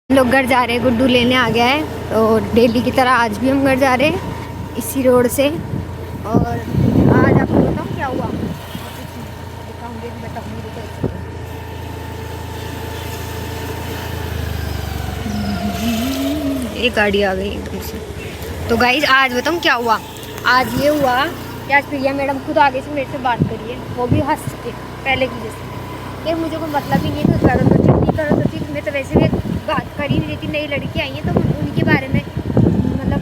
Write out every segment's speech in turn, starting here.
लोग घर जा रहे हैं, गुड्डू लेने आ गया है। तो डेली की तरह आज भी हम घर जा रहे हैं इसी रोड से। और आज आपको बताऊँ क्या हुआ, दिखाऊंगी बताऊंगी। एक गाड़ी आ गई एकदम से। तो गाइज आज बताऊँ क्या हुआ। आज ये हुआ कि आज प्रिया मैडम खुद आगे से मेरे से बात करी है, वो भी हंस के पहले की जैसे। ये मुझे कोई मतलब ही नहीं है, तो करो तो ठीक नहीं करो तो ठीक। मैं तो वैसे भी बात कर ही नहीं रही थी। नई लड़की आई है तो उनके बारे में मतलब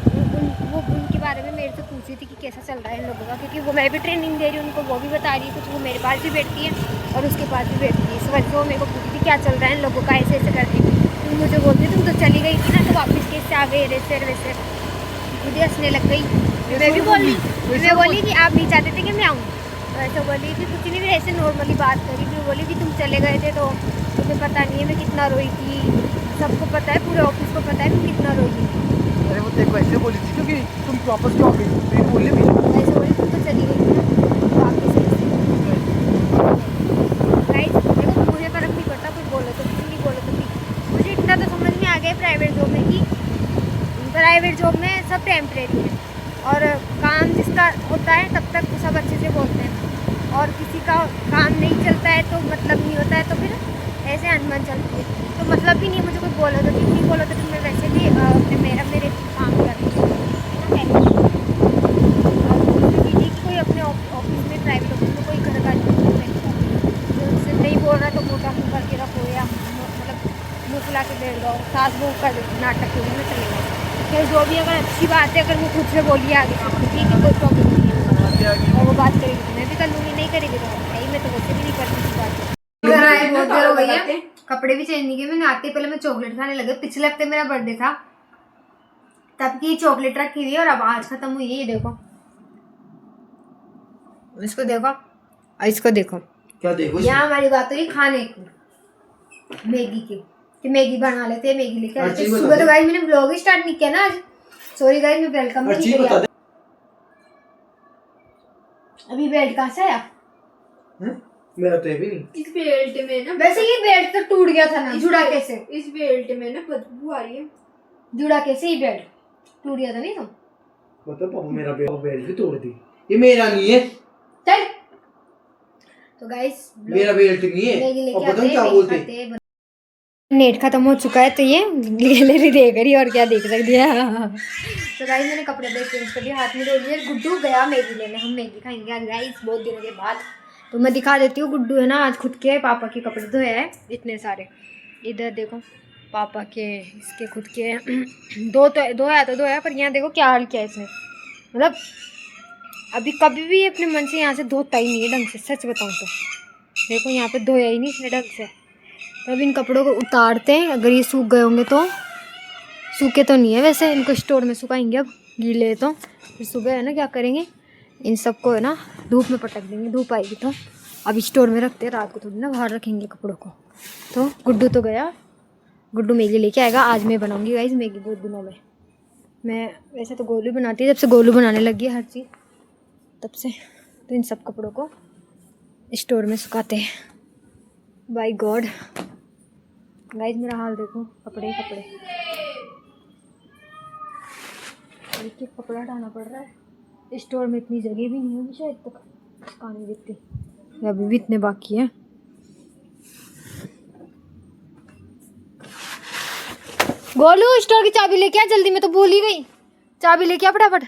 वो उनके बारे में मेरे से पूछ रही थी कि कैसा चल रहा है इन लोगों का, क्योंकि वो मैं भी ट्रेनिंग दे रही हूँ उनको, वो भी बता रही है कुछ। वो मेरे पास भी बैठती है और उसके पास भी बैठती है। इस वजह से वो मेरे को पूछती थी क्या चल रहा है इन लोगों का, ऐसे ऐसे करती है। तुम मुझे बोलती तुम तो चली गई थी ना, तो वापस कैसे आ गई वैसे वैसे। मुझे हंसने लग गई। मैं भी बोली, मैं बोली कि आप नहीं चाहते थे कि मैं आऊँ, तो ऐसा बोली थी कुछ नहीं। ऐसे नॉर्मली बात करी थी। बोली कि तुम चले गए थे तो मुझे पता नहीं है मैं कितना रोई थी। सबको पता है, पूरे ऑफिस को पता है मैं कितना रोई थी। अरे वो तेरे को ऐसे बोली थी क्योंकि तुम वापस क्यों आ गई? मैं बोली भी ऐसे बोली तुम तो चली गई थी ना, तो वापस गाइस देखो मुझे फर्क नहीं पड़ता, कुछ बोलो तो ठीक, नहीं बोलो तो ठीक। मुझे इतना तो समझ में आ गया प्राइवेट जॉब में कि प्राइवेट जॉब में सब टेम्परेरी है, और काम जिसका होता है तब तक सब अच्छे से बोलते हैं, और किसी का काम नहीं चलता है तो मतलब नहीं होता है, तो फिर ऐसे अनबन चलती है। तो मतलब भी नहीं मुझे कोई बोलो तो ठीक, नहीं बोलो तो फिर मैं वैसे भी मेरे काम करती हूँ कि कोई अपने ऑफिस में, प्राइवेट ऑफिस में कोई घर का नहीं बोल रहा तो मोटा मुँह करके रखो, या मतलब मुँह फुला के बैठ जाओ। सास बहू का नाटक होने में चले गए। फिर जो भी अगर अच्छी बात है, अगर वो खुद से बोलिए आगे से तो ठीक है, कोई प्रॉब्लम नहीं है। और वो बात करेगी तो मैं भी कर लूँगी, नहीं करेगी तो भाई मैं तो वैसे भी नहीं करती थी बात। बहुत देर हो गई है, कपड़े भी चेंज नहीं किए मैंने। आते पहले मैं चॉकलेट खाने लगे। पिछले हफ्ते मेरा बर्थडे था, तब की चॉकलेट रखी हुई है और अब आज खत्म हुई है। ये देखो, इसको देखो और इसको देखो। क्या देखो? यहाँ हमारी बात हुई खाने की, मैगी की, कि मैगी बना लेते हैं, मैगी लेके आते हैं। सुबह तो गाइस मैंने व्लॉग ही स्टार्ट नहीं किया ना आज। सॉरी गाइस, मैं वेलकम नहीं किया। अभी बेल्ट कहाँ से आया? मेरा तो ये भी नहीं। इस बेल्ट में ना, वैसे ये बेल्ट तो टूट गया था ना, जुड़ा कैसे? इस बेल्ट में ना बदबू आ रही है। जुड़ा कैसे? ये बेल्ट टूट गया था नहीं? तुम पता पापा मेरा बेल्ट भी तोड़ दी। ये मेरा नहीं है। चल। तो गाइस मेरा बेल्ट नहीं है। और पता नहीं क्या बोलते। नेट खत्म हो चुका है तो ये गैलरी देख रही और क्या देख सकती है। तो गाइस मैंने कपड़े पे चेंज कर दिए, हाथ में धो लिए। गुड्डू गया मैगी लेने, हम मैगी खाएंगे आज गाइस बहुत दिनों के बाद। तो मैं दिखा देती हूँ। गुड्डू है ना आज खुद के पापा के कपड़े धोए हैं इतने सारे। इधर देखो पापा के, इसके खुद के धोया पर यहाँ देखो क्या हाल किया इसने। मतलब अभी कभी भी अपने मन से यहाँ से धोता ही नहीं है ढंग से, सच बताऊँ तो। देखो यहाँ पे धोया ही नहीं इसने ढंग से। तो अब इन कपड़ों को उतारते हैं, अगर ये सूख गए होंगे तो। सूखे तो नहीं है वैसे, इनको स्टोर में सुखाएंगे अब, गीले तो फिर सुबह है ना क्या करेंगे, इन सबको है ना धूप में पटक देंगे, धूप आएगी तो। अब स्टोर में रखते हैं, रात को थोड़ी ना बाहर रखेंगे कपड़ों को। तो गुड्डू तो गया, गुड्डू मैगी लेके आएगा। आज मैं बनाऊँगी गाइस मैगी बहुत दिनों में। मैं वैसे तो गोलू बनाती है, जब से गोलू बनाने लगी है हर चीज़ तब से। तो इन सब कपड़ों को स्टोर में सुखाते हैं। बाय गॉड गाइस मेरा हाल देखो, कपड़े कपड़े एक एक कपड़ा हटाना पड़ रहा है। स्टोर में इतनी जगह भी नहीं होगी शायद तक सुखाने जितनी, अभी भी इतने बाकी हैं। गोलू स्टोर की चाबी लेके आ जल्दी, मैं तो भूल ही गई। चाबी लेके आ फटाफट।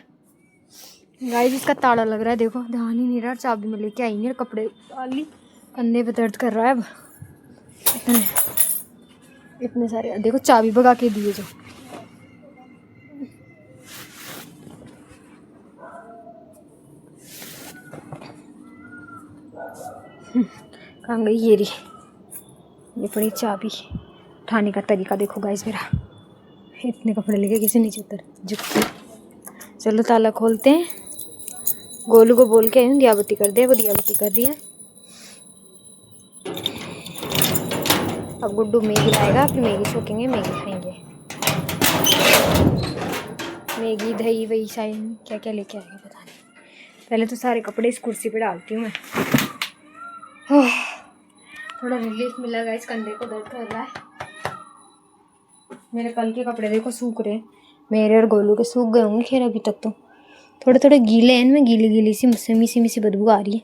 गाइस इसका ताला लग रहा है, देखो ध्यान ही नहीं रहा। चाबी में लेके आई नहीं, कपड़े डाल ली। कंधे पे दर्द कर रहा है अब। इतने सारे देखो, चाबी भगा के दिए जो। कहाँ गई ये रही, ये पड़ी चाबी। उठाने का तरीका देखो गाइस मेरा, इतने कपड़े लेके कैसे नीचे उतर झुकते। चलो ताला खोलते हैं। गोलू को बोल के दिया बत्ती कर दे, वो दिया बत्ती कर दी है। अब गुड्डू मैगी लाएगा, फिर मैगी छोकेंगे, मैगी खाएंगे। मैगी दही वही शायद क्या क्या लेके आएगा पता नहीं। पहले तो सारे कपड़े इस कुर्सी पे डालती हूँ मैं। थोड़ा रिलीफ मिला गाइस, कंधे को दर्द कर रहा है। मेरे कल के कपड़े देखो सूख रहे हैं, मेरे और गोलू के सूख गए होंगे। खैर अभी तक तो थोड़े थोड़े गीले हैं, इनमें गीली गीली सी मुझसे मिसी मिसी बदबू आ रही है।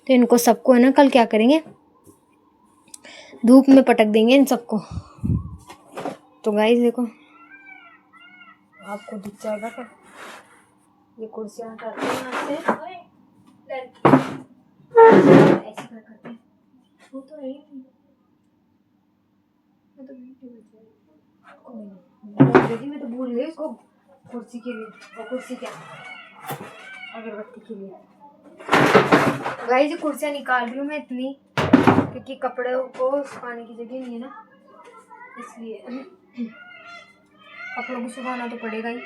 तो इनको सबको है ना कल क्या करेंगे, धूप में पटक देंगे इन सबको। तो गाइस देखो, आपको दिख जाएगा क्या, ये कुर्सियाँ करते हैं यहाँ से ऐसे करते हैं। वो तो है मैं तो भूल गई उसको कुर्सी के लिए, वो कुर्सी क्या अगरबत्ती के लिए। गाइस ये कुर्सियाँ निकाल रही हूँ मैं इतनी, क्योंकि कपड़े को सुखाने की जगह नहीं है ना, इसलिए कपड़ों को सुखाना तो पड़ेगा ही।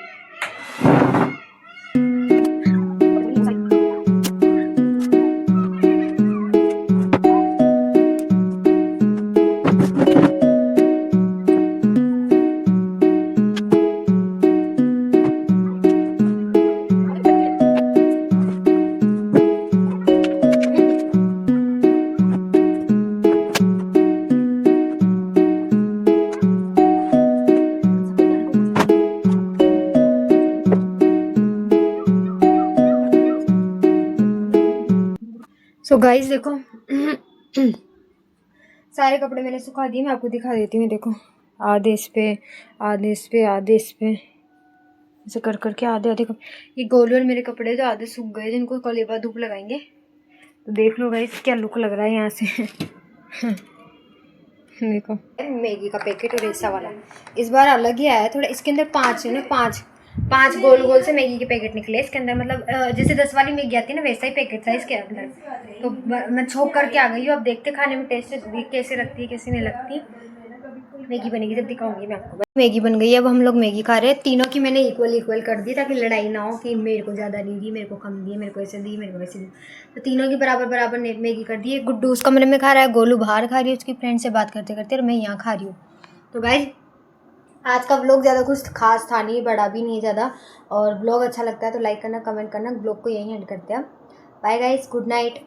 सो गाइस देखो सारे कपड़े मैंने सुखा दिए, मैं आपको दिखा देती हूँ। देखो आधे इस पे, आधे इस पे, आधे इस पे, ऐसे कर करके आधे आधे ये गोलू और मेरे कपड़े जो आधे सूख गए, जिनको कल एक बार धूप लगाएंगे। तो देख लो गाइस क्या लुक लग रहा है यहाँ से। देखो मैगी का पैकेट और ऐसा वाला इस बार अलग ही आया है थोड़ा। इसके अंदर 5 है ना, 5 गोल गोल से मैगी के पैकेट निकले इसके अंदर। मतलब जैसे 10 वाली मैगी आती है ना, वैसा ही पैकेट था इसके अंदर। तो मैं छोक करके आ गई हूँ। अब देखते खाने में टेस्ट कैसे लगती है कैसे नहीं लगती। मैगी बनेगी जब दिखाऊंगी मैं आपको। मैगी बन गई है, अब हम लोग मैगी खा रहे हैं। तीनों की मैंने इक्वल कर दी ताकि लड़ाई ना हो कि मेरे को ज़्यादा नहीं दी, मेरे को कम दी, मेरे को ऐसे दी, मेरे को वैसे दी। तो तीनों की बराबर मैगी कर दी है। गुड्डू उस कमरे में खा रहा है, गोलू बाहर खा रही है उसकी फ्रेंड से बात करते करते, और मैं यहाँ खा रही हूँ। तो गाइस आज का व्लॉग ज़्यादा कुछ खास था नहीं, बड़ा भी नहीं ज़्यादा। और व्लॉग अच्छा लगता है तो लाइक करना, कमेंट करना। व्लॉग को यहीं एंड करते हैं। Bye guys, good night.